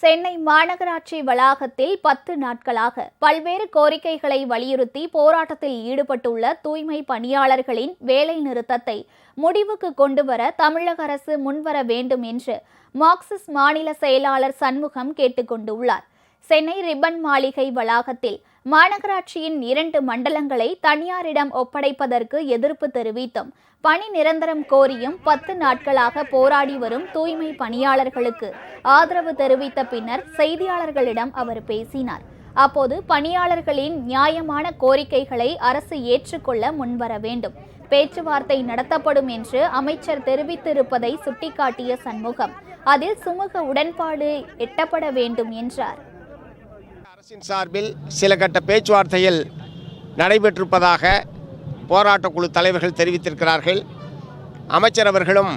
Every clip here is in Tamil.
சென்னை மாநகராட்சி வளாகத்தில் 10 நாட்களாக பல்வேறு கோரிக்கைகளை வலியுறுத்தி போராட்டத்தில் ஈடுபட்டுள்ள தூய்மை பணியாளர்களின் வேலை நிறுத்தத்தை முடிவுக்கு கொண்டுவர தமிழக அரசு முன்வர வேண்டும் என்று மார்க்சிஸ்ட் மாநில செயலாளர் சண்முகம் கேட்டுக்கொண்டுள்ளார். சென்னை ரிப்பன் மாளிகை வளாகத்தில் மாநகராட்சியின் 2 மண்டலங்களை தனியாரிடம் ஒப்படைப்பதற்கு எதிர்ப்பு தெரிவித்தும் பணி நிரந்தரம் கோரியும் 10 நாட்களாக போராடி வரும் தூய்மை பணியாளர்களுக்கு ஆதரவு தெரிவித்த பின்னர் செய்தியாளர்களிடம் அவர் பேசினார். அப்போது பணியாளர்களின் நியாயமான கோரிக்கைகளை அரசு ஏற்றுக்கொள்ள முன்வர வேண்டும், பேச்சுவார்த்தை நடத்தப்படும் என்று அமைச்சர் தெரிவித்திருப்பதை சுட்டிக்காட்டிய சண்முகம் அதில் சுமூக உடன்பாடு எட்டப்பட வேண்டும் என்றார். அரசின் சார்பில் சில கட்ட பேச்சுவார்த்தைகள் நடைபெற்றிருப்பதாக போராட்ட குழு தலைவர்கள் தெரிவித்திருக்கிறார்கள். அமைச்சர் அவர்களும்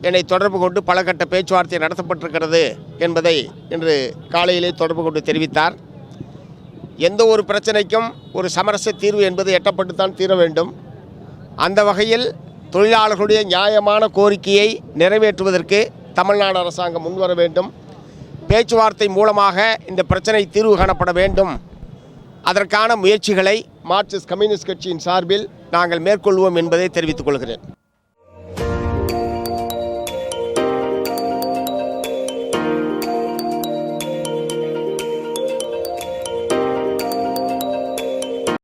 என்னை தொடர்பு கொண்டு பல கட்ட பேச்சுவார்த்தை நடத்தப்பட்டிருக்கிறது என்பதை இன்று காலையிலே தொடர்பு கொண்டு தெரிவித்தார். எந்த ஒரு பிரச்சனைக்கும் ஒரு சமரச தீர்வு என்பது எட்டப்பட்டுத்தான் தீர வேண்டும். அந்த வகையில் தொழிலாளர்களுடைய நியாயமான கோரிக்கையை நிறைவேற்றுவதற்கு தமிழ்நாடு அரசாங்கம் முன்வர வேண்டும். பேச்சுவார்த்தை மூலமாக இந்த பிரச்சனை தீர்வு காணப்பட வேண்டும். அதற்கான முயற்சிகளை மார்க்சிஸ்ட் கம்யூனிஸ்ட் கட்சியின் சார்பில் நாங்கள் மேற்கொள்வோம் என்பதை தெரிவித்துக் கொள்கிறேன்.